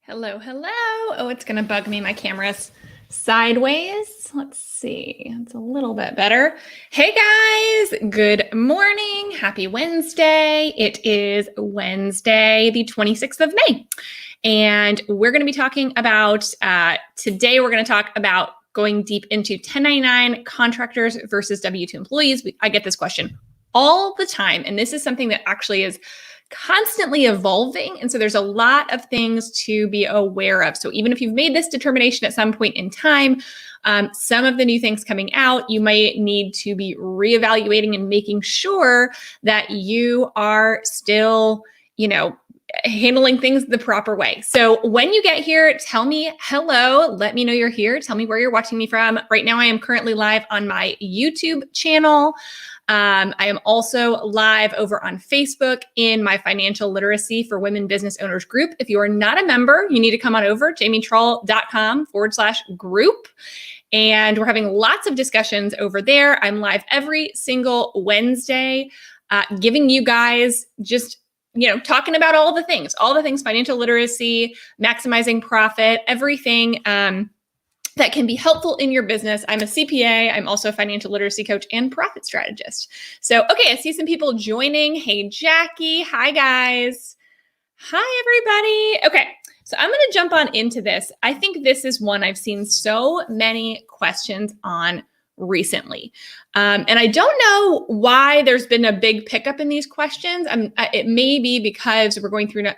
Hello, hello. Oh, it's going to bug me. My camera's sideways. Let's see. It's a little bit better. Hey guys, good morning. Happy Wednesday. It is Wednesday, the 26th of May. And we're going to be talking about, today we're going to talk about going deep into 1099 contractors versus W-2 employees. I get this question all the time. And this is something that actually is constantly evolving. And so there's a lot of things to be aware of. So even if you've made this determination at some point in time, some of the new things coming out, you might need to be reevaluating and making sure that you are still, handling things the proper way. So when you get here, tell me hello, let me know you're here. Tell me where you're watching me from. Right now, I am currently live on my YouTube channel. I am also live over on Facebook in my Financial Literacy for Women Business Owners group. If you are not a member, you need to come on over, jamietrull.com/group. And we're having lots of discussions over there. I'm live every single Wednesday, giving you guys just talking about all the things, financial literacy, maximizing profit, everything that can be helpful in your business. I'm a CPA. I'm also a financial literacy coach and profit strategist. So, okay, I see some people joining. Hey, Jackie. Hi, guys. Hi, everybody. Okay, so I'm going to jump on into this. I think this is one I've seen so many questions on recently. And I don't know why there's been a big pickup in these questions. It may be because we're going through,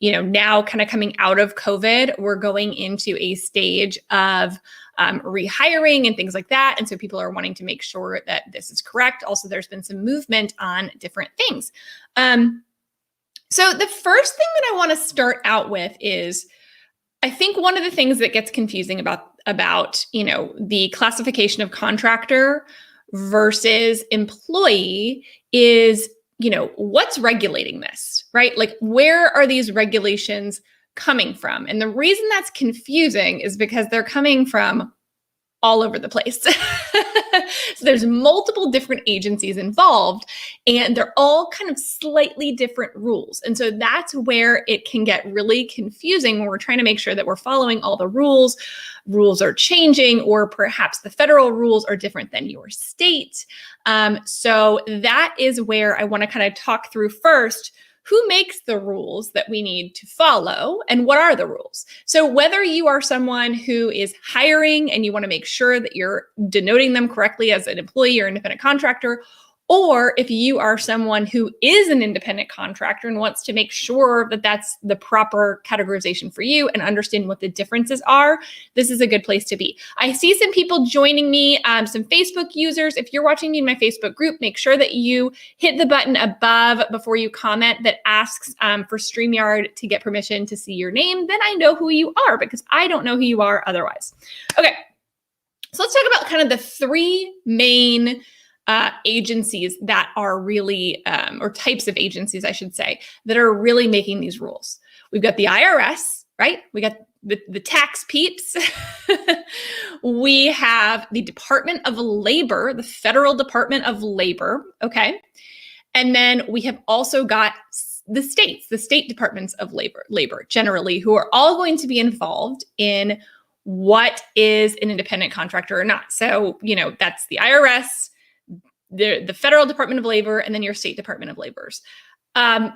now kind of coming out of COVID, we're going into a stage of rehiring and things like that. And so people are wanting to make sure that this is correct. Also, there's been some movement on different things. So the first thing that I want to start out with is, I think one of the things that gets confusing about the classification of contractor versus employee is, what's regulating this, right? Like, where are these regulations coming from? And the reason that's confusing is because they're coming from all over the place. So there's multiple different agencies involved, and they're all kind of slightly different rules. And so that's where it can get really confusing when we're trying to make sure that we're following all the rules. Rules are changing, or perhaps the federal rules are different than your state. So that is where I want to kind of talk through first, who makes the rules that we need to follow and what are the rules? So whether you are someone who is hiring and you want to make sure that you're denoting them correctly as an employee or independent contractor, or if you are someone who is an independent contractor and wants to make sure that that's the proper categorization for you and understand what the differences are, this is a good place to be. I see some people joining me, some Facebook users. If you're watching me in my Facebook group, make sure that you hit the button above before you comment that asks for StreamYard to get permission to see your name. Then I know who you are, because I don't know who you are otherwise. Okay, so let's talk about kind of the three main agencies that are really, or types of agencies, I should say, that are really making these rules. We've got the IRS, right? We got the tax peeps. We have the Department of Labor, the Federal Department of Labor, okay? And then we have also got the states, the state departments of labor generally, who are all going to be involved in what is an independent contractor or not. So, that's the IRS, the Federal Department of Labor, and then your state Department of Labor's. And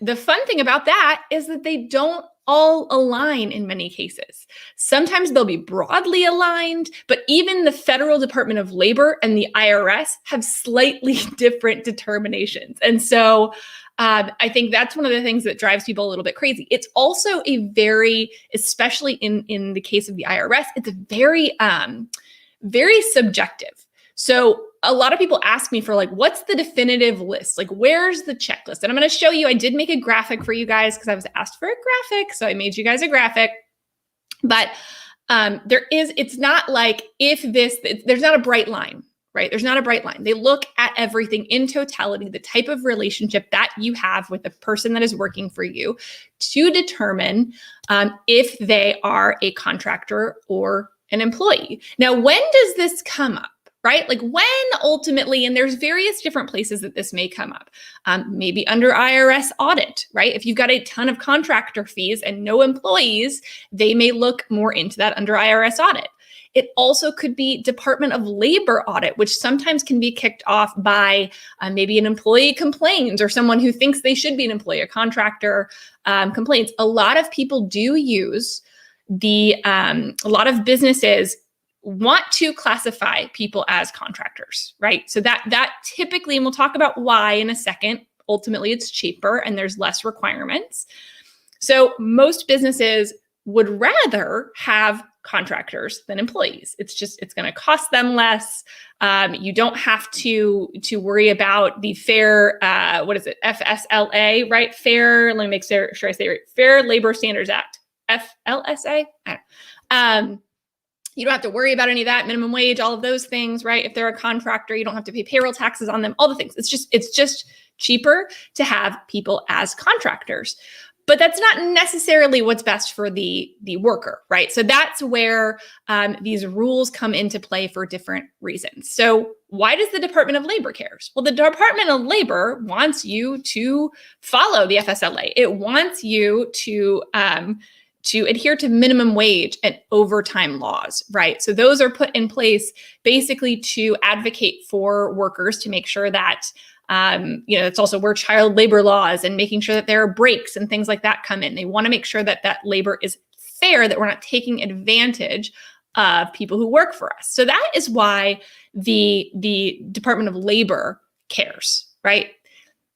the fun thing about that is that they don't all align in many cases. Sometimes they'll be broadly aligned, but even the Federal Department of Labor and the IRS have slightly different determinations. And so I think that's one of the things that drives people a little bit crazy. It's also especially in the case of the IRS, it's very, very subjective. So a lot of people ask me for what's the definitive list? Where's the checklist? And I'm going to show you. I did make a graphic for you guys because I was asked for a graphic. So I made you guys a graphic. But it's not like there's not a bright line, right? There's not a bright line. They look at everything in totality, the type of relationship that you have with the person that is working for you to determine if they are a contractor or an employee. Now, when does this come up? right? Like when ultimately, and there's various different places that this may come up, maybe under IRS audit, right? If you've got a ton of contractor fees and no employees, they may look more into that under IRS audit. It also could be Department of Labor audit, which sometimes can be kicked off by maybe an employee complains or someone who thinks they should be an employee, a contractor complains. A lot of people do use a lot of businesses want to classify people as contractors, right? So that typically, and we'll talk about why in a second, ultimately it's cheaper and there's less requirements. So most businesses would rather have contractors than employees. It's going to cost them less. You don't have to worry about the fair, what is it? FSLA, right? Fair, let me make sure I say it right. Fair Labor Standards Act, FLSA. I don't know. You don't have to worry about any of that, minimum wage, all of those things, right? If they're a contractor, you don't have to pay payroll taxes on them, all the things. It's just cheaper to have people as contractors. But that's not necessarily what's best for the worker, right? So that's where these rules come into play for different reasons. So why does the Department of Labor care? Well, the Department of Labor wants you to follow the FSLA. It wants you to adhere to minimum wage and overtime laws, right? So those are put in place basically to advocate for workers to make sure that it's also where child labor laws and making sure that there are breaks and things like that come in. They want to make sure that that labor is fair, that we're not taking advantage of people who work for us. So that is why the Department of Labor cares, right?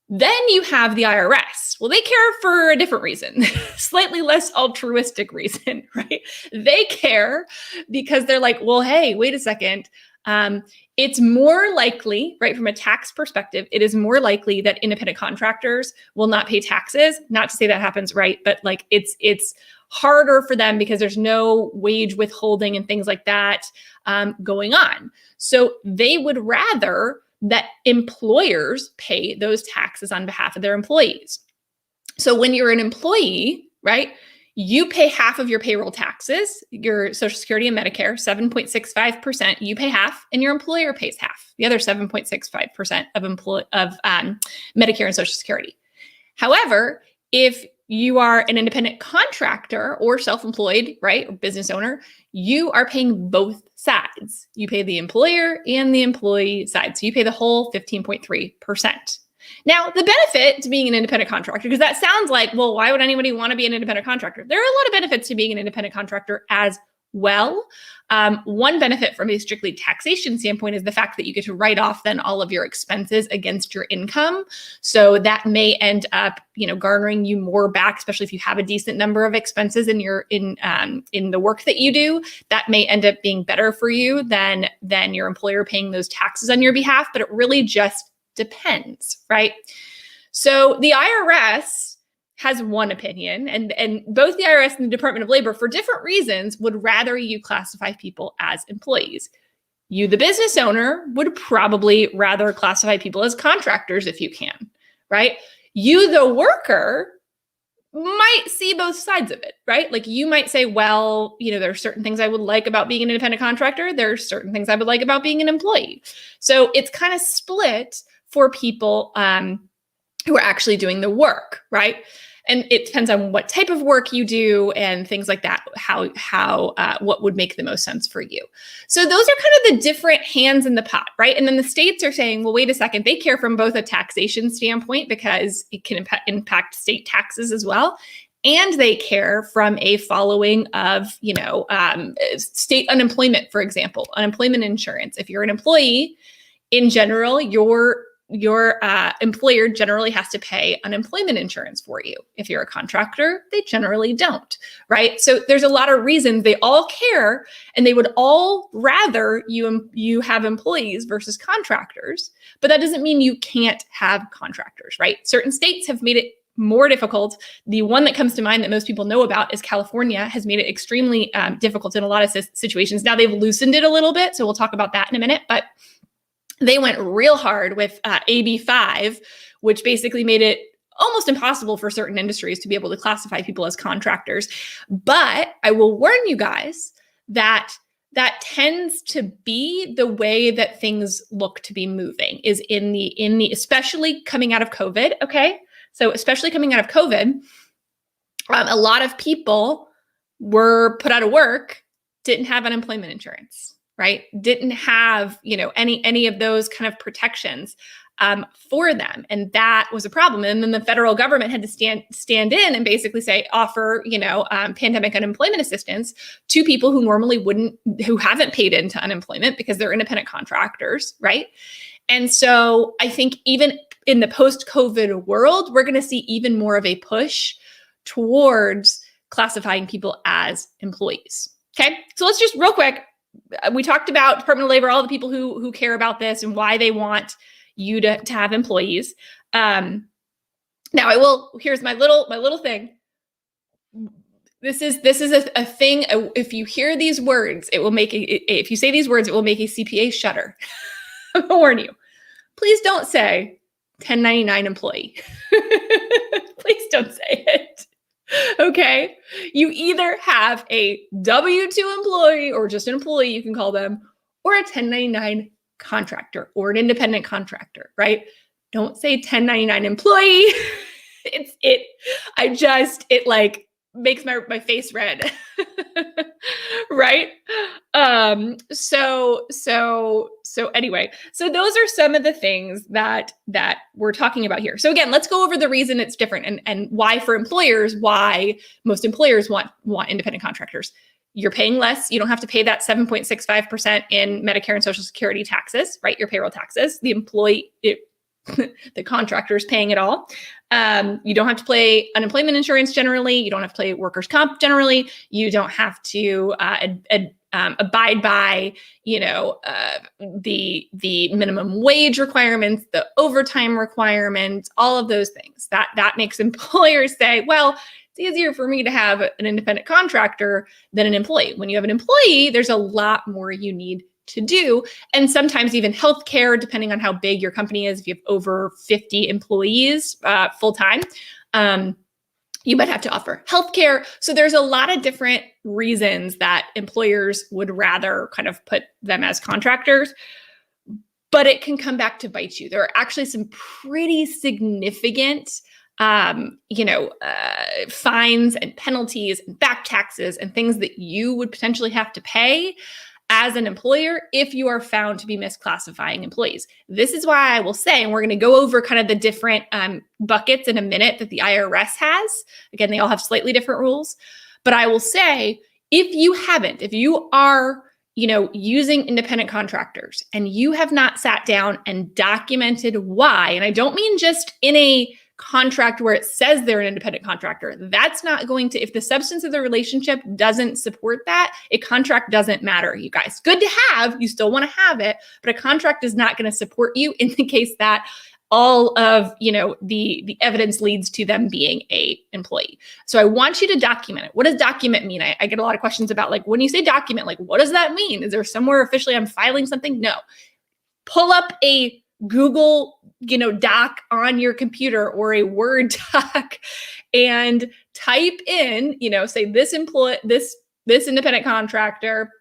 Then you have the IRS. Well, they care for a different reason, slightly less altruistic reason, right? They care because they're like, well, hey, wait a second. It's more likely, right, from a tax perspective, it is more likely that independent contractors will not pay taxes. Not to say that happens, right? But like it's harder for them because there's no wage withholding and things like that going on. So they would rather that employers pay those taxes on behalf of their employees. So when you're an employee, right, you pay half of your payroll taxes, your Social Security and Medicare, 7.65%, you pay half, and your employer pays half, the other 7.65% of Medicare and Social Security. However, if you are an independent contractor or self-employed, right, or business owner, you are paying both sides. You pay the employer and the employee side. So you pay the whole 15.3%. Now, the benefit to being an independent contractor, because that sounds like, well, why would anybody want to be an independent contractor? There are a lot of benefits to being an independent contractor as well. One benefit from a strictly taxation standpoint is the fact that you get to write off then all of your expenses against your income. So that may end up, garnering you more back, especially if you have a decent number of expenses in the work that you do. That may end up being better for you than your employer paying those taxes on your behalf. But it really just depends, right? So the IRS has one opinion, and both the IRS and the Department of Labor, for different reasons, would rather you classify people as employees. You, the business owner, would probably rather classify people as contractors if you can, right? You, the worker, might see both sides of it, right? Like you might say, well, there are certain things I would like about being an independent contractor. There are certain things I would like about being an employee. So it's kind of split for people who are actually doing the work, right? And it depends on what type of work you do and things like that, what would make the most sense for you. So those are kind of the different hands in the pot, right? And then the states are saying, well, wait a second, they care from both a taxation standpoint because it can impact state taxes as well. And they care from a following of, state unemployment, for example, unemployment insurance. If you're an employee, in general, your employer generally has to pay unemployment insurance for you. If you're a contractor, they generally don't, right? So there's a lot of reasons they all care, and they would all rather you have employees versus contractors, but that doesn't mean you can't have contractors, right? Certain states have made it more difficult. The one that comes to mind that most people know about is California has made it extremely difficult in a lot of situations. Now they've loosened it a little bit, so we'll talk about that in a minute, but they went real hard with AB 5, which basically made it almost impossible for certain industries to be able to classify people as contractors. But I will warn you guys that that tends to be the way that things look to be moving, is in the especially coming out of COVID. Okay. So especially coming out of COVID, a lot of people were put out of work, didn't have unemployment insurance, right? Didn't have, any of those kind of protections for them. And that was a problem. And then the federal government had to stand in and basically offer, pandemic unemployment assistance to people who normally who haven't paid into unemployment because they're independent contractors, right? And so I think even in the post-COVID world, we're going to see even more of a push towards classifying people as employees. Okay. So let's just real quick, we talked about Department of Labor, all the people who care about this and why they want you to have employees. Now here's my little thing. This is a thing. If you hear these words, if you say these words, it will make a CPA shudder. I'm gonna warn you. Please don't say 1099 employee. Please don't say it. Okay. You either have a W-2 employee, or just an employee, you can call them, or a 1099 contractor or an independent contractor, right? Don't say 1099 employee. It makes my face red. Right? So anyway, so those are some of the things that we're talking about here. So again, let's go over the reason it's different and why why most employers want independent contractors. You're paying less. You don't have to pay that 7.65% in Medicare and Social Security taxes, right? Your payroll taxes. The employee, the contractor is paying it all. You don't have to pay unemployment insurance generally. You don't have to pay workers' comp generally. You don't have to abide by, the minimum wage requirements, the overtime requirements, all of those things. That makes employers say, well, it's easier for me to have an independent contractor than an employee. When you have an employee, there's a lot more you need to do. And sometimes even healthcare, depending on how big your company is. If you have over 50 employees full time, you might have to offer healthcare. So there's a lot of different reasons that employers would rather kind of put them as contractors, but it can come back to bite you. There are actually some pretty significant fines and penalties and back taxes and things that you would potentially have to pay as an employer if you are found to be misclassifying employees. This is why I will say, and we're going to go over kind of the different buckets in a minute that the IRS has. Again, they all have slightly different rules, but I will say, if you are, using independent contractors and you have not sat down and documented why, and I don't mean just in a contract where it says they're an independent contractor. That's not going to, if the substance of the relationship doesn't support that, a contract doesn't matter, you guys. Good to have, you still want to have it, but a contract is not going to support you in the case that all of, the evidence leads to them being a employee. So I want you to document it. What does document mean? I get a lot of questions about when you say document, what does that mean? Is there somewhere officially I'm filing something? No. Pull up a Google, doc on your computer or a Word doc and type in, say this independent contractor,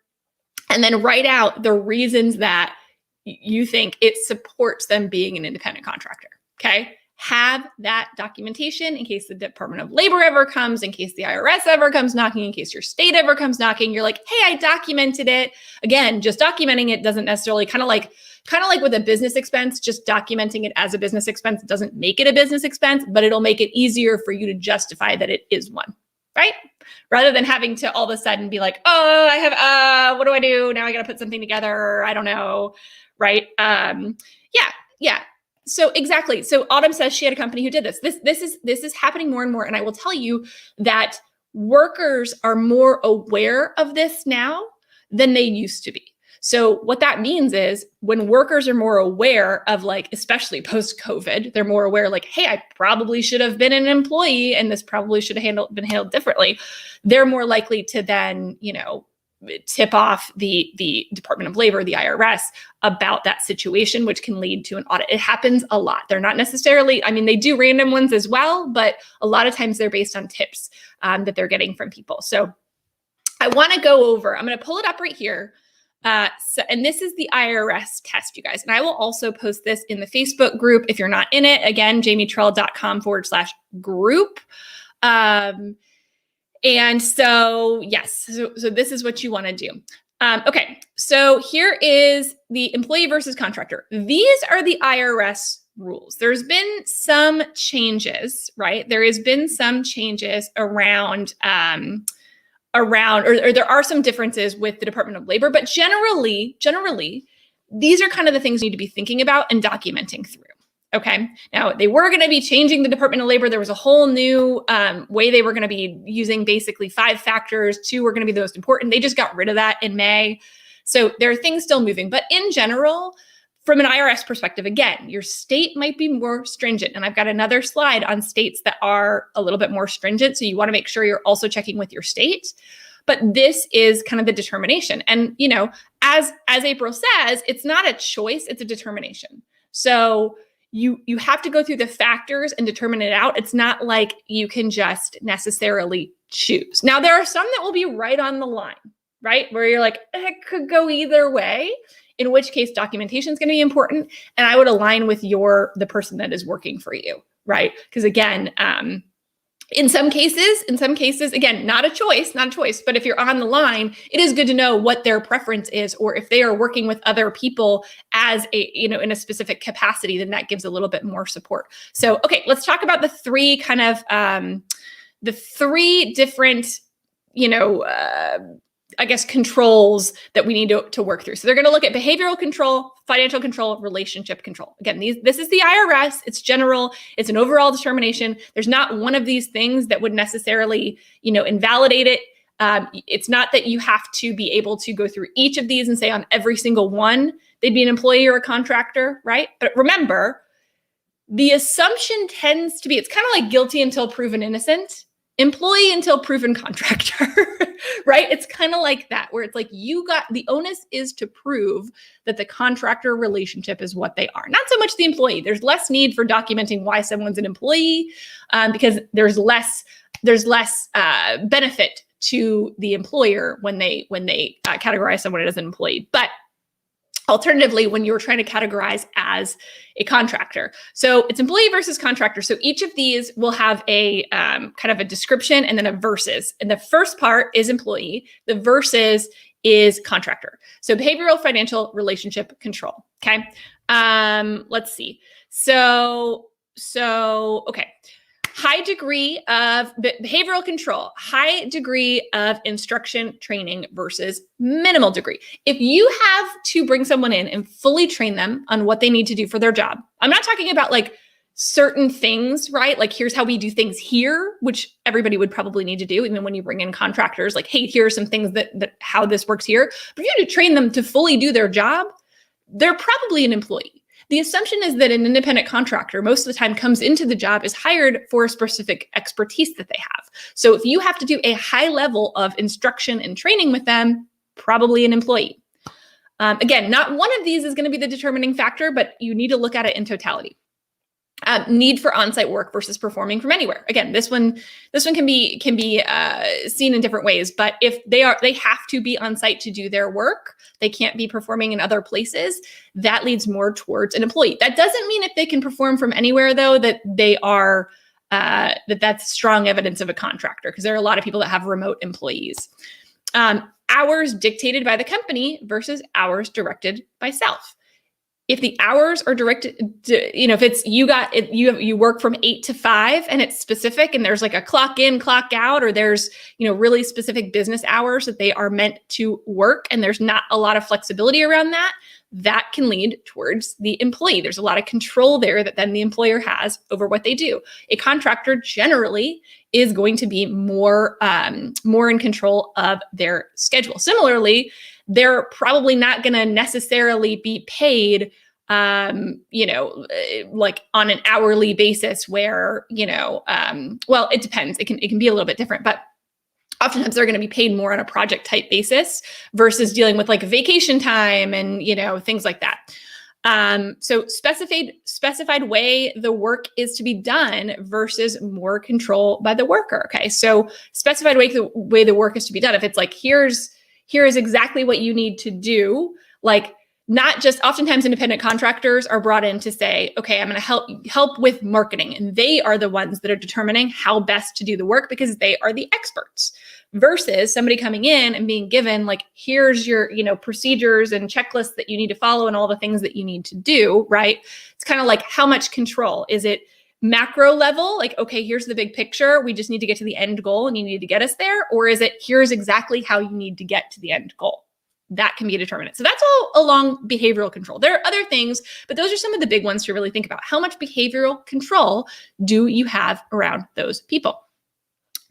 and then write out the reasons that you think it supports them being an independent contractor. Okay. Have that documentation in case the Department of Labor ever comes, in case the IRS ever comes knocking, in case your state ever comes knocking. You're like, hey, I documented it. Again, just documenting it doesn't necessarily kind of like with a business expense, just documenting it as a business expense doesn't make it a business expense, but it'll make it easier for you to justify that it is one, right? Rather than having to all of a sudden be like, oh, I have, what do I do? Now I got to put something together. I don't know. Right. Yeah. So exactly. So Autumn says she had a company who did this. This is happening more and more. And I will tell you that workers are more aware of this now than they used to be. So what that means is when workers are more aware of especially post-COVID, they're more aware hey, I probably should have been an employee and this probably should have been handled differently. They're more likely to then, tip off the Department of Labor, the IRS, about that situation, which can lead to an audit. It happens a lot. They're not necessarily, they do random ones as well, but a lot of times they're based on tips that they're getting from people. So I want to go over, I'm going to pull it up right here. And this is the IRS test, you guys. And I will also post this in the Facebook group if you're not in it. Again, jamietrull.com/group. And so, yes, so this is what you want to do. Okay, so here is the employee versus contractor. These are the IRS rules. There's been some changes, right? There has been some changes around, or there are some differences with the Department of Labor, but generally, these are kind of the things you need to be thinking about and documenting through. Okay. Now they were going to be changing the Department of Labor. There was a whole new way they were going to be using basically 5 factors. 2 were going to be the most important. They just got rid of that in May. So there are things still moving, but in general, from an IRS perspective, again, your state might be more stringent. And I've got another slide on states that are a little bit more stringent. So you want to make sure you're also checking with your state. But this is kind of the determination. And, you know, as April says, it's not a choice, it's a determination. So you have to go through the factors and determine it out. It's not like you can just necessarily choose. Now, there are some that will be right on the line, right? Where you're like, it could go either way, in which case documentation is going to be important. And I would align with the person that is working for you, right? Because again, in some cases, again, not a choice, but if you're on the line, it is good to know what their preference is, or if they are working with other people as in a specific capacity, then that gives a little bit more support. So, okay, let's talk about the 3 kind of, the 3 different, I guess, controls that we need to work through. So they're going to look at behavioral control, financial control, relationship control. Again, this is the IRS. It's general. It's an overall determination. There's not one of these things that would necessarily, invalidate it. It's not that you have to be able to go through each of these and say on every single one, they'd be an employee or a contractor, right? But remember, the assumption tends to be, it's kind of like guilty until proven innocent, employee until proven contractor, right? It's kind of like that, where it's like the onus is to prove that the contractor relationship is what they are, not so much the employee. There's less need for documenting why someone's an employee because there's less benefit to the employer when they categorize someone as an employee. But alternatively, when you're trying to categorize as a contractor. So it's employee versus contractor. So each of these will have a kind of a description and then a versus. And the first part is employee. The versus is contractor. So behavioral, financial, relationship, control. Okay. Let's see. So okay. High degree of behavioral control, high degree of instruction training versus minimal degree. If you have to bring someone in and fully train them on what they need to do for their job, I'm not talking about like certain things, right? Like here's how we do things here, which everybody would probably need to do. Even when you bring in contractors, like, hey, here are some things that how this works here. But if you have to train them to fully do their job, they're probably an employee. The assumption is that an independent contractor most of the time comes into the job, is hired for a specific expertise that they have. So if you have to do a high level of instruction and training with them, probably an employee. Again, not one of these is going to be the determining factor, but you need to look at it in totality. Need for on-site work versus performing from anywhere. Again, this one can be seen in different ways, but if they have to be on site to do their work, they can't be performing in other places. That leads more towards an employee. That doesn't mean if they can perform from anywhere, though, that they are that's strong evidence of a contractor, because there are a lot of people that have remote employees. Hours dictated by the company versus hours directed by self. If the hours are directed, if it's you work from 8 to 5 and it's specific and there's like a clock in, clock out, or there's, really specific business hours that they are meant to work and there's not a lot of flexibility around that, that can lead towards the employee. There's a lot of control there that then the employer has over what they do. A contractor generally is going to be more in control of their schedule. Similarly, they're probably not going to necessarily be paid, like on an hourly basis where, well, it depends. It can be a little bit different, but oftentimes they're going to be paid more on a project type basis versus dealing with like vacation time and, things like that. So specified way the work is to be done versus more control by the worker. Okay. So specified way the work is to be done. If it's like, here's here is exactly what you need to do. Like, not just, oftentimes independent contractors are brought in to say, okay, I'm going to help with marketing. And they are the ones that are determining how best to do the work because they are the experts, versus somebody coming in and being given like, here's your, procedures and checklists that you need to follow and all the things that you need to do, right? It's kind of like, how much control? Is it macro level? Like, okay, here's the big picture. We just need to get to the end goal and you need to get us there. Or is it, here's exactly how you need to get to the end goal? That can be a determinant. So that's all along behavioral control. There are other things, but those are some of the big ones to really think about. How much behavioral control do you have around those people?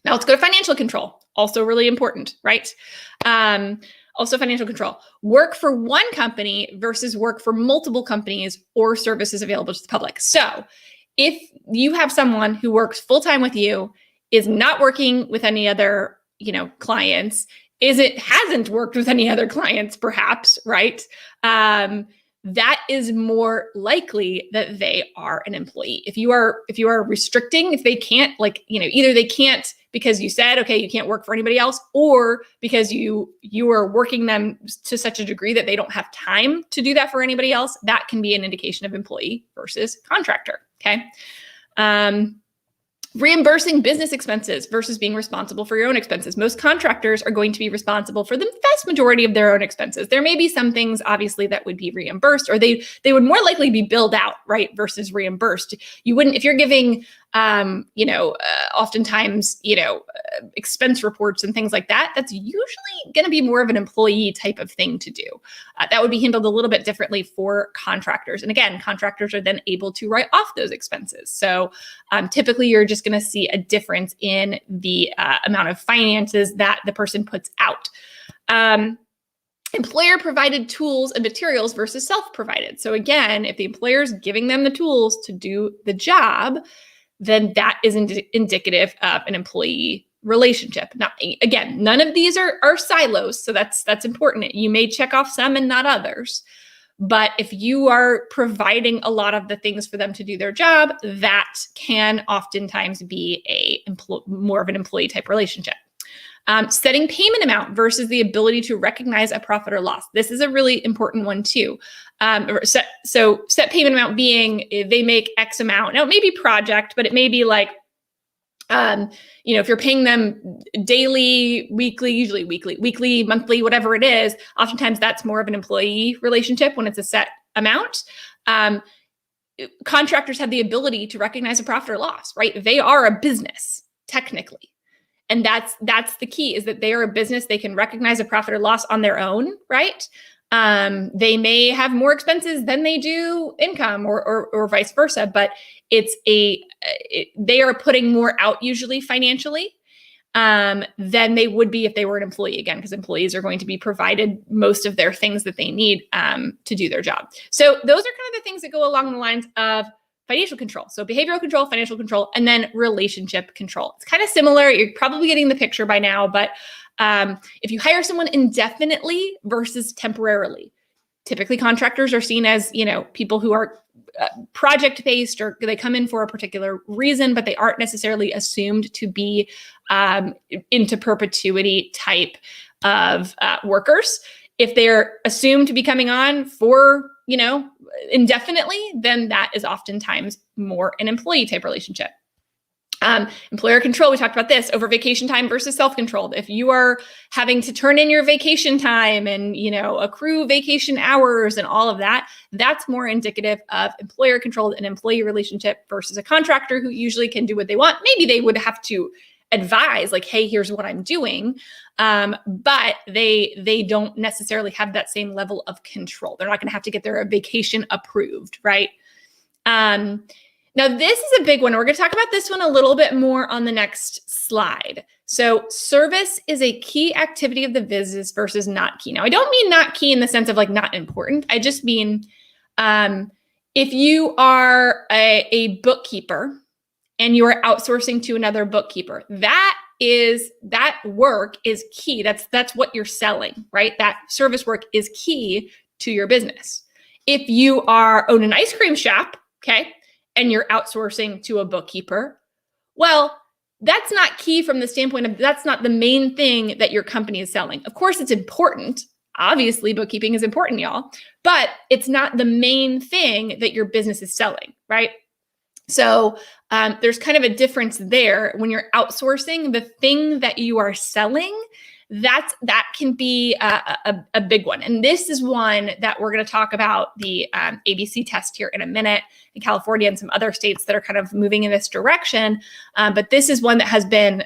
Now let's go to financial control. Also really important, right? Also financial control. Work for one company versus work for multiple companies or services available to the public. So if you have someone who works full-time with you, is not working with any other, clients, hasn't worked with any other clients, perhaps, right? That is more likely that they are an employee. If you are restricting, if they can't, either they can't because you said, okay, you can't work for anybody else, or because you are working them to such a degree that they don't have time to do that for anybody else, that can be an indication of employee versus contractor. Okay. Reimbursing business expenses versus being responsible for your own expenses. Most contractors are going to be responsible for the vast majority of their own expenses. There may be some things, obviously, that would be reimbursed, or they would more likely be billed out, right, versus reimbursed. You wouldn't, if you're giving, oftentimes, expense reports and things like that, that's usually going to be more of an employee type of thing to do. That would be handled a little bit differently for contractors. And again, contractors are then able to write off those expenses. So typically you're just going to see a difference in the amount of finances that the person puts out. Employer provided tools and materials versus self-provided. So again, if the employer is giving them the tools to do the job, then that is indicative of an employee relationship. Now, again, none of these are silos, so that's important. You may check off some and not others. But if you are providing a lot of the things for them to do their job, that can oftentimes be more of an employee type relationship. Setting payment amount versus the ability to recognize a profit or loss. This is a really important one too. So set payment amount being they make X amount. Now it may be project, but it may be like, if you're paying them daily, weekly, usually weekly, monthly, whatever it is, oftentimes that's more of an employee relationship when it's a set amount. Contractors have the ability to recognize a profit or loss, right? They are a business, technically. And that's the key, is that they are a business. They can recognize a profit or loss on their own, right? They may have more expenses than they do income, or vice versa, but they are putting more out usually financially than they would be if they were an employee, again, because employees are going to be provided most of their things that they need to do their job. So those are kind of the things that go along the lines of financial control. So behavioral control, financial control, and then relationship control. It's kind of similar. You're probably getting the picture by now, but if you hire someone indefinitely versus temporarily, typically contractors are seen as, people who are project-based, or they come in for a particular reason, but they aren't necessarily assumed to be into perpetuity type of workers. If they're assumed to be coming on for, indefinitely, then that is oftentimes more an employee type relationship. Employer control, we talked about this, over vacation time versus self-controlled. If you are having to turn in your vacation time and, accrue vacation hours and all of that, that's more indicative of employer controlled and employee relationship versus a contractor who usually can do what they want. Maybe they would have to advise, like, hey, here's what I'm doing. But they don't necessarily have that same level of control. They're not going to have to get their vacation approved, right? Now, this is a big one. We're going to talk about this one a little bit more on the next slide. So service is a key activity of the business versus not key. Now, I don't mean not key in the sense of like not important. I just mean if you are a bookkeeper and you are outsourcing to another bookkeeper, that work is key. That's what you're selling, right? That service work is key to your business. If you own an ice cream shop, okay, and you're outsourcing to a bookkeeper, well, that's not key from the standpoint of that's not the main thing that your company is selling. Of course, it's important. Obviously, bookkeeping is important, y'all, but it's not the main thing that your business is selling, right? So there's kind of a difference there. When you're outsourcing, the thing that you are selling, that can be a big one. And this is one that we're going to talk about, the ABC test here in a minute, in California and some other states that are kind of moving in this direction. But this is one that has been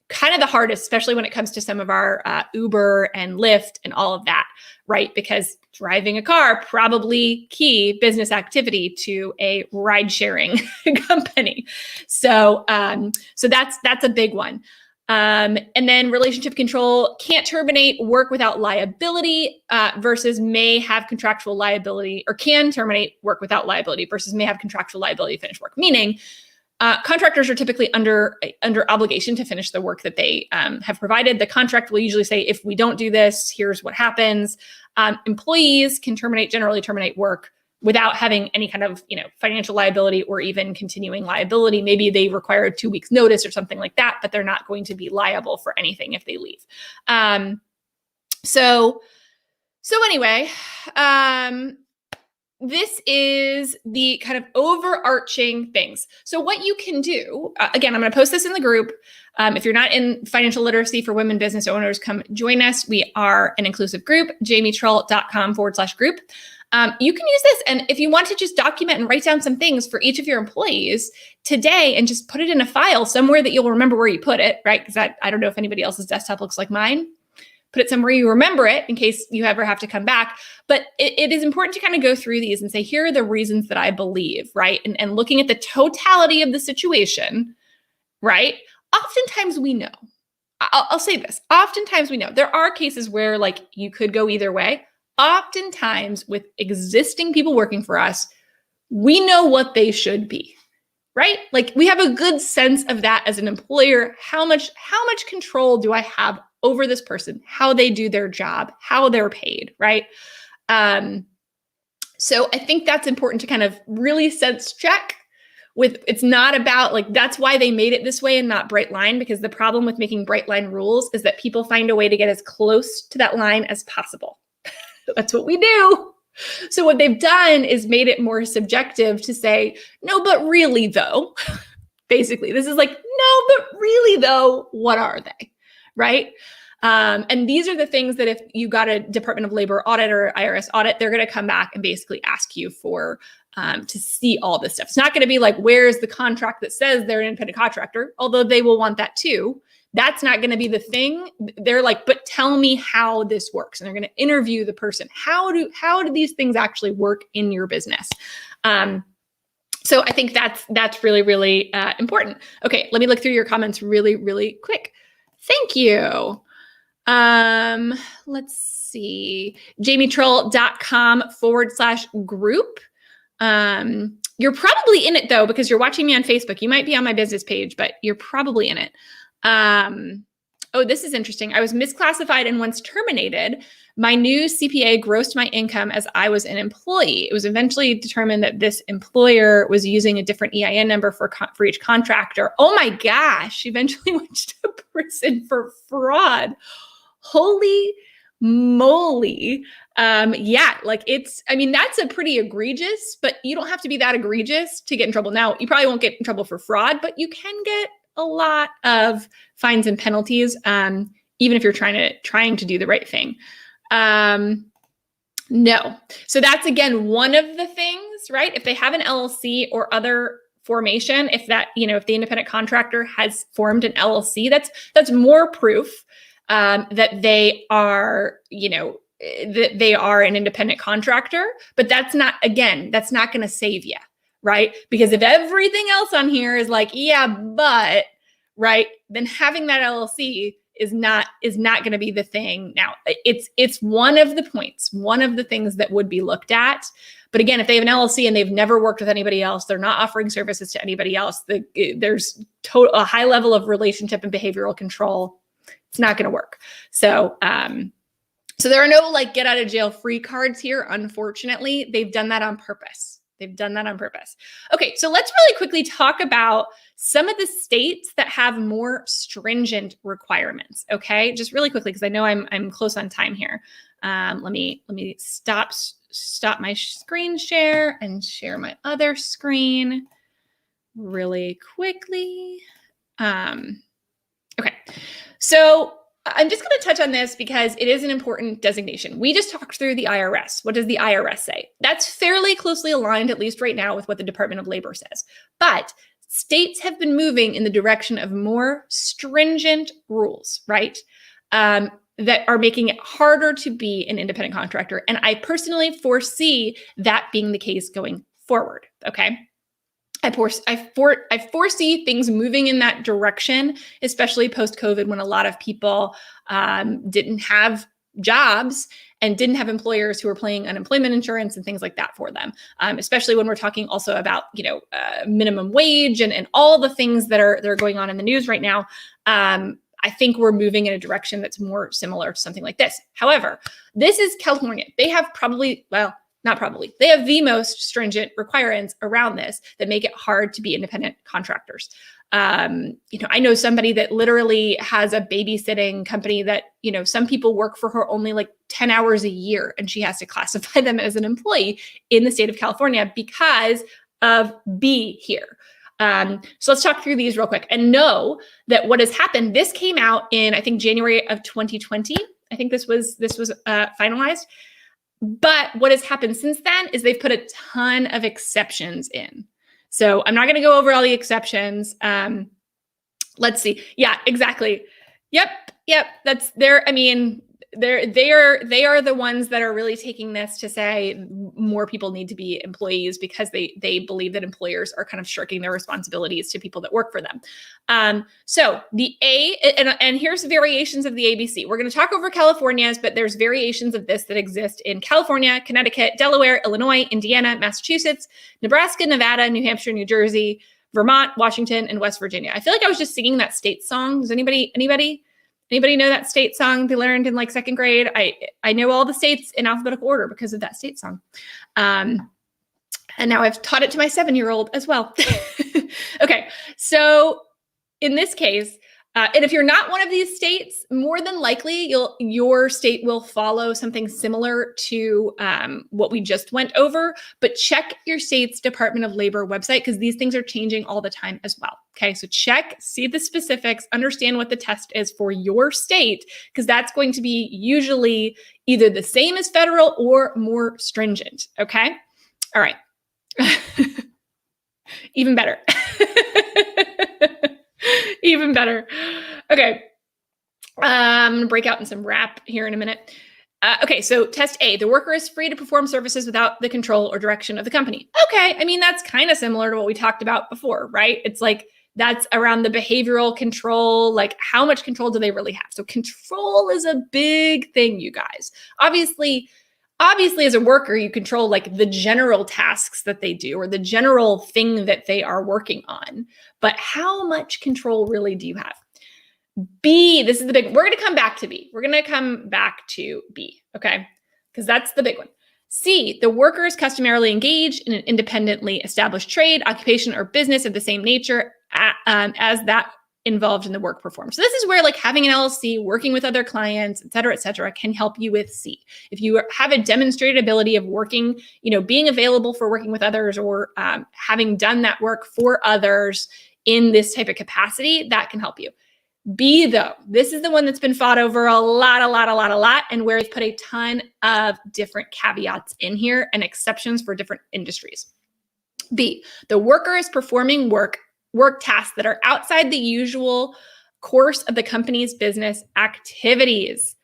kind of the hardest, especially when it comes to some of our Uber and Lyft and all of that, right? Because driving a car, probably key business activity to a ride sharing company. So that's a big one. And then relationship control, can't terminate work without liability versus may have contractual liability, or can terminate work without liability versus may have contractual liability to finish work. Meaning contractors are typically under obligation to finish the work that they have provided. The contract will usually say, if we don't do this, here's what happens. Employees can generally terminate work without having any kind of, financial liability or even continuing liability. Maybe they require a 2 weeks notice or something like that, but they're not going to be liable for anything if they leave. So anyway, this is the kind of overarching things. So what you can do, again, I'm going to post this in the group. If you're not in financial literacy for women business owners, come join us. We are an inclusive group, jamietrull.com/group. You can use this. And if you want to just document and write down some things for each of your employees today and just put it in a file somewhere that you'll remember where you put it, right? Because I don't know if anybody else's desktop looks like mine. Put it somewhere you remember it in case you ever have to come back. But it is important to kind of go through these and say, here are the reasons that I believe, right? And looking at the totality of the situation, right? Oftentimes we know. I'll say this. Oftentimes we know. There are cases where like you could go either way. Oftentimes with existing people working for us, we know what they should be, right? Like we have a good sense of that as an employer. How much control do I have over this person, how they do their job, how they're paid, right? So I think that's important to kind of really sense check with. It's not about like, that's why they made it this way and not bright line, because the problem with making bright line rules is that people find a way to get as close to that line as possible. That's what we do. So what they've done is made it more subjective to say, no, but really though, basically, this is like, no, but really though, what are they? Right? And these are the things that if you got a Department of Labor audit or IRS audit, they're going to come back and basically ask you for to see all this stuff. It's not going to be like, where's the contract that says they're an independent contractor? Although they will want that too. That's not going to be the thing. They're like, but tell me how this works. And they're going to interview the person. How do these things actually work in your business? So I think that's really, really important. Okay, let me look through your comments really, really quick. Thank you. Let's see, jamietrull.com/group. You're probably in it though, because you're watching me on Facebook. You might be on my business page, but you're probably in it. Oh, this is interesting. I was misclassified and once terminated. My new CPA grossed my income as I was an employee. It was eventually determined that this employer was using a different EIN number for each contractor. Oh my gosh, she eventually went to prison for fraud. Holy moly. Yeah, like that's a pretty egregious, but you don't have to be that egregious to get in trouble. Now, you probably won't get in trouble for fraud, but you can get a lot of fines and penalties, even if you're trying to do the right thing. No. So that's, again, one of the things, right? If they have an LLC or other formation, if the independent contractor has formed an LLC, that's more proof that they are, that they are an independent contractor, but that's not going to save you, right? Because if everything else on here is like, yeah, but, right, then having that LLC is not going to be the thing. Now, it's one of the points, one of the things that would be looked at. But again, if they have an LLC and they've never worked with anybody else, they're not offering services to anybody else, there's a high level of relationship and behavioral control. It's not going to work. So there are no like get out of jail free cards here. Unfortunately, they've done that on purpose. They've done that on purpose. Okay, so let's really quickly talk about some of the states that have more stringent requirements. Okay, just really quickly because I know I'm close on time here. Let me stop my screen share and share my other screen really quickly. Okay, so I'm just going to touch on this because it is an important designation. We just talked through the IRS. What does the IRS say? That's fairly closely aligned, at least right now, with what the Department of Labor says. But states have been moving in the direction of more stringent rules, right? That are making it harder to be an independent contractor. And I personally foresee that being the case going forward, okay? I foresee things moving in that direction, especially post-COVID when a lot of people didn't have jobs and didn't have employers who were paying unemployment insurance and things like that for them, especially when we're talking also about, minimum wage and all the things that are going on in the news right now. I think we're moving in a direction that's more similar to something like this. However, this is California. They have they have the most stringent requirements around this that make it hard to be independent contractors. I know somebody that literally has a babysitting company that, some people work for her only like 10 hours a year, and she has to classify them as an employee in the state of California because of B here. So let's talk through these real quick and know that what has happened, this came out in, I think, January of 2020. I think this was finalized. But what has happened since then is they've put a ton of exceptions in. So I'm not going to go over all the exceptions. Let's see. Yeah, exactly. Yep. That's there. I mean, they are the ones that are really taking this to say more people need to be employees because they believe that employers are kind of shirking their responsibilities to people that work for them. So the A, and here's variations of the ABC. We're going to talk over California's, but there's variations of this that exist in California, Connecticut, Delaware, Illinois, Indiana, Massachusetts, Nebraska, Nevada, New Hampshire, New Jersey, Vermont, Washington, and West Virginia. I feel like I was just singing that state song. Does anybody know that state song they learned in like second grade? I know all the states in alphabetical order because of that state song. And now I've taught it to my 7-year-old as well. Okay, so in this case, and if you're not one of these states, more than likely your state will follow something similar to what we just went over, but check your state's Department of Labor website because these things are changing all the time as well. Okay, so check, see the specifics, understand what the test is for your state, because that's going to be usually either the same as federal or more stringent. Okay, all right. Even better. Even better. Okay. I'm going to break out in some rap here in a minute. Okay, so test A, the worker is free to perform services without the control or direction of the company. Okay, I mean, that's kind of similar to what we talked about before, right? It's like that's around the behavioral control, like how much control do they really have? So control is a big thing, you guys. Obviously, as a worker, you control like the general tasks that they do or the general thing that they are working on. But how much control really do you have? B, this is the big, we're going to come back to B. We're going to come back to B, okay? Because that's the big one. C, the worker is customarily engaged in an independently established trade, occupation, or business of the same nature as that involved in the work performed. So this is where like having an LLC, working with other clients, et cetera, can help you with C. If you have a demonstrated ability of working, being available for working with others or having done that work for others in this type of capacity, that can help you. B, though, this is the one that's been fought over a lot, and where it's put a ton of different caveats in here and exceptions for different industries. B, the worker is performing work tasks that are outside the usual course of the company's business activities.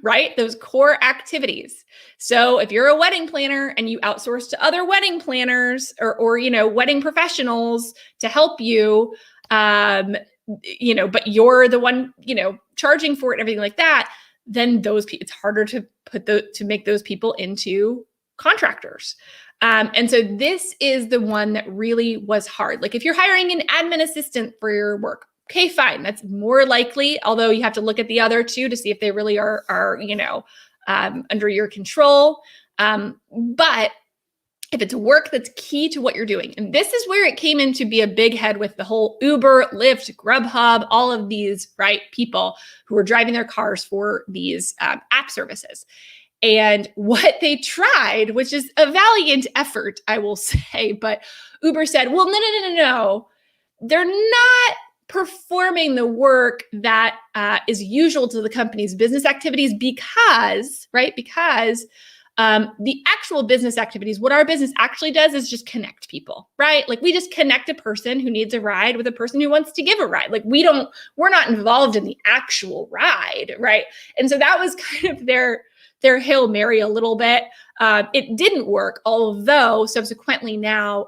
Right? Those core activities. So if you're a wedding planner and you outsource to other wedding planners or wedding professionals to help you, but you're the one, charging for it and everything like that, then it's harder to make those people into contractors. And so this is the one that really was hard. Like if you're hiring an admin assistant for your work, okay, fine. That's more likely, although you have to look at the other two to see if they really are under your control. But if it's work that's key to what you're doing, and this is where it came in to be a big head with the whole Uber, Lyft, Grubhub, all of these, right, people who are driving their cars for these app services. And what they tried, which is a valiant effort, I will say, but Uber said, well, no. They're not performing the work that is usual to the company's business activities because the actual business activities, what our business actually does is just connect people, right? Like we just connect a person who needs a ride with a person who wants to give a ride. Like we're not involved in the actual ride, right? And so that was kind of their Hail Mary a little bit. It didn't work, although subsequently now,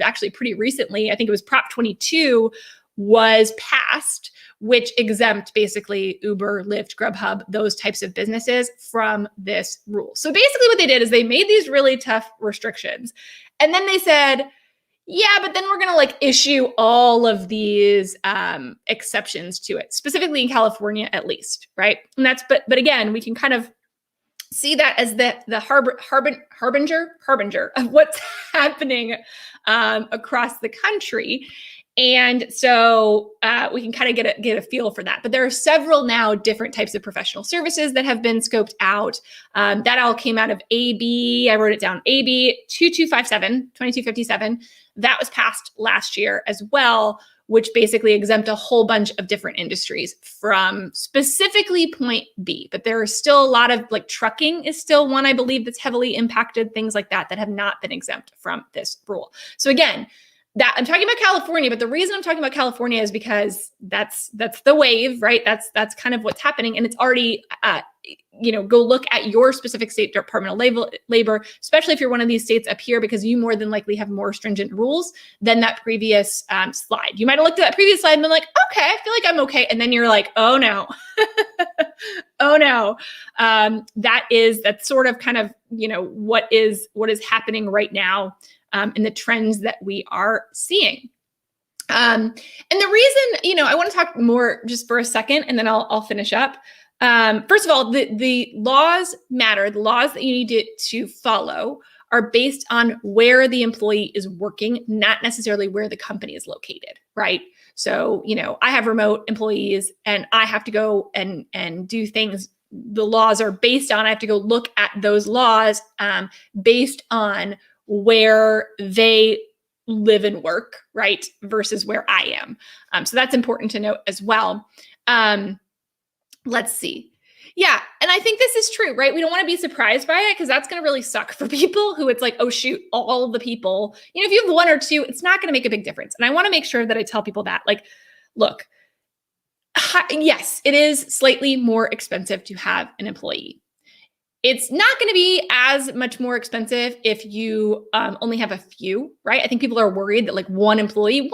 actually pretty recently, I think it was Prop 22 was passed, which exempt basically Uber, Lyft, Grubhub, those types of businesses from this rule. So basically what they did is they made these really tough restrictions. And then they said, yeah, but then we're going to like issue all of these exceptions to it, specifically in California, at least, right? And but again, we can kind of see that as the harbinger of what's happening across the country. And so we can kind of get a feel for that. But there are several now different types of professional services that have been scoped out. That all came out of AB, I wrote it down, AB 2257. That was passed last year as well, which basically exempt a whole bunch of different industries from specifically point B. But there are still a lot of, like, trucking is still one, I believe, that's heavily impacted, things like that have not been exempt from this rule. So again, that I'm talking about California, but the reason I'm talking about California is because that's the wave, right? That's kind of what's happening. And it's already, go look at your specific state Department of Labor, especially if you're one of these states up here, because you more than likely have more stringent rules than that previous slide. You might have looked at that previous slide and been like, okay, I feel like I'm okay. And then you're like, oh no, oh no. That's sort of kind of, what is happening right now. And the trends that we are seeing. And the reason, I want to talk more just for a second, and then I'll finish up. First of all, the laws matter. The laws that you need to follow are based on where the employee is working, not necessarily where the company is located, right? So, I have remote employees and I have to go and do things. The laws are based on, I have to go look at those laws based on where they live and work, right? Versus where I am. So that's important to note as well. Let's see. Yeah. And I think this is true, right? We don't want to be surprised by it because that's going to really suck for people who it's like, oh shoot, all the people, if you have one or two, it's not going to make a big difference. And I want to make sure that I tell people that, like, look, yes, it is slightly more expensive to have an employee. It's not going to be as much more expensive if you only have a few, right? I think people are worried that like one employee,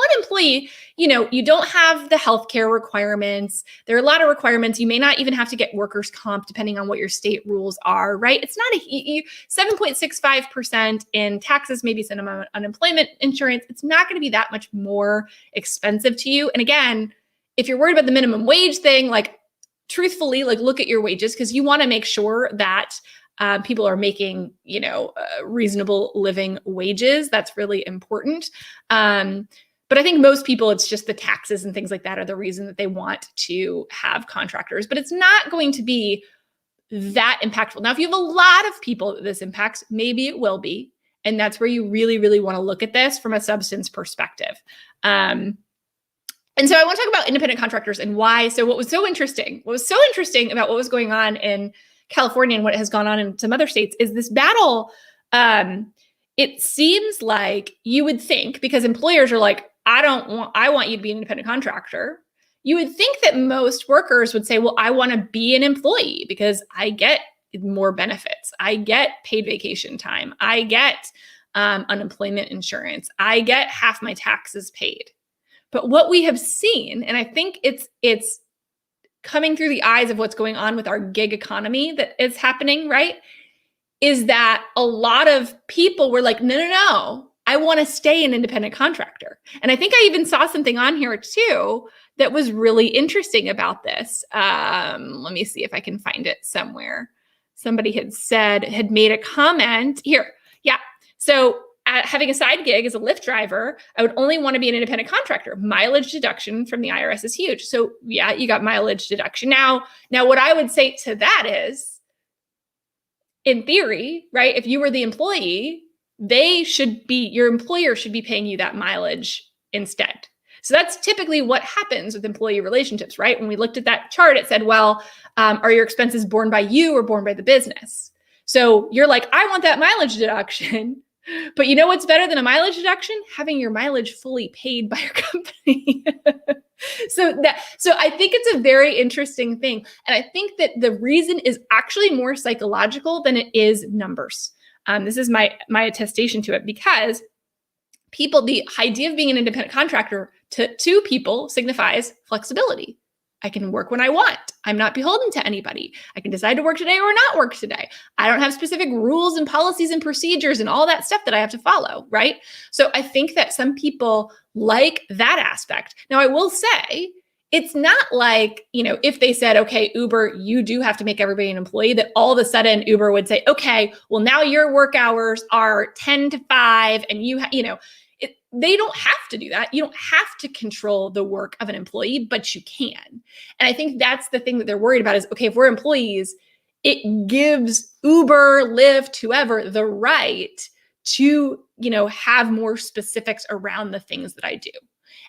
you don't have the healthcare requirements. There are a lot of requirements. You may not even have to get workers' comp depending on what your state rules are, right? It's not 7.65% in taxes, maybe some unemployment insurance. It's not going to be that much more expensive to you. And again, if you're worried about the minimum wage thing, like, truthfully, like, look at your wages because you want to make sure that people are making, reasonable living wages. That's really important. But I think most people, it's just the taxes and things like that are the reason that they want to have contractors. But it's not going to be that impactful. Now, if you have a lot of people that this impacts, maybe it will be. And that's where you really, really want to look at this from a substance perspective. And so I want to talk about independent contractors and why. So what was so interesting about what was going on in California and what has gone on in some other states is this battle. It seems like you would think, because employers are like, I want you to be an independent contractor. You would think that most workers would say, well, I want to be an employee because I get more benefits. I get paid vacation time. I get unemployment insurance. I get half my taxes paid. But what we have seen, and I think it's coming through the eyes of what's going on with our gig economy that is happening, right? Is that a lot of people were like, no, I want to stay an independent contractor. And I think I even saw something on here too that was really interesting about this. Let me see if I can find it somewhere. somebody had made a comment here. Yeah. So having a side gig as a Lyft driver, I would only want to be an independent contractor. Mileage deduction from the IRS is huge. So yeah, you got mileage deduction. Now what I would say to that is, in theory, right? If you were the employee, your employer should be paying you that mileage instead. So that's typically what happens with employee relationships, right? When we looked at that chart, it said, well, are your expenses borne by you or borne by the business? So you're like, I want that mileage deduction. But you know what's better than a mileage deduction? Having your mileage fully paid by your company. So I think it's a very interesting thing. And I think that the reason is actually more psychological than it is numbers. This is my attestation to it, because the idea of being an independent contractor to people signifies flexibility. I can work when I want. I'm not beholden to anybody. I can decide to work today or not work today. I don't have specific rules and policies and procedures and all that stuff that I have to follow, right? So I think that some people like that aspect. Now, I will say, it's not like, if they said, okay, Uber, you do have to make everybody an employee, that all of a sudden Uber would say, okay, well, now your work hours are 10 to 5 and they don't have to do that. You don't have to control the work of an employee, but you can. And I think that's the thing that they're worried about is, okay, if we're employees, it gives Uber, Lyft, whoever the right to, have more specifics around the things that I do.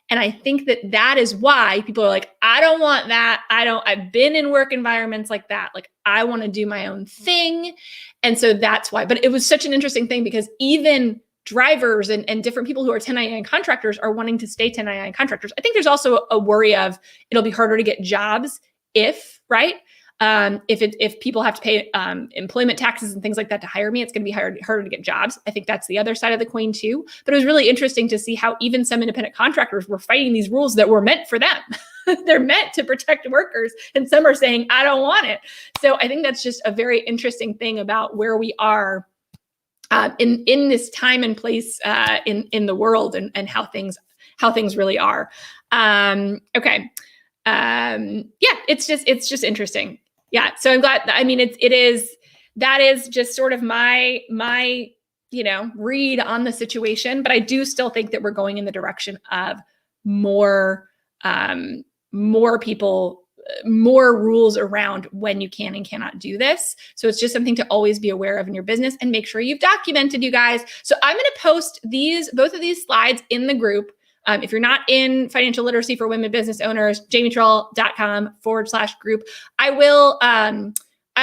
And I think that is why people are like, I don't want that. I've been in work environments like that. Like, I want to do my own thing. And so that's why. But it was such an interesting thing, because even drivers and different people who are 1099 contractors are wanting to stay 1099 contractors. I think there's also a worry of it'll be harder to get jobs if people have to pay employment taxes and things like that to hire me. It's going to be harder to get jobs. I think that's the other side of the coin too. But it was really interesting to see how even some independent contractors were fighting these rules that were meant for them. They're meant to protect workers, and some are saying, I don't want it. So I think that's just a very interesting thing about where we are in this time and place in the world, and how things really are. Okay. Yeah, it's just interesting. Yeah. So I'm glad. I mean, that is just sort of my read on the situation, but I do still think that we're going in the direction of more people, more rules around when you can and cannot do this. So it's just something to always be aware of in your business, and make sure you've documented, you guys. So I'm going to post both of these slides in the group. If you're not in financial literacy for women business owners, jamietrull.com/group. I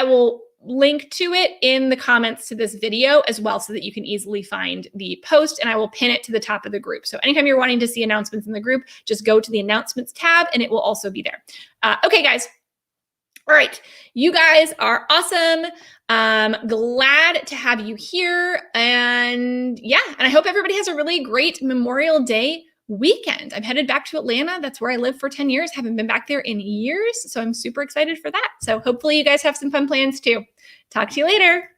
will link to it in the comments to this video as well, so that you can easily find the post, and I will pin it to the top of the group. So anytime you're wanting to see announcements in the group, just go to the announcements tab and it will also be there. Okay, guys. All right. You guys are awesome. Glad to have you here. And yeah, and I hope everybody has a really great Memorial Day weekend. I'm headed back to Atlanta. That's where I lived for 10 years. Haven't been back there in years. So I'm super excited for that. So hopefully you guys have some fun plans too. Talk to you later.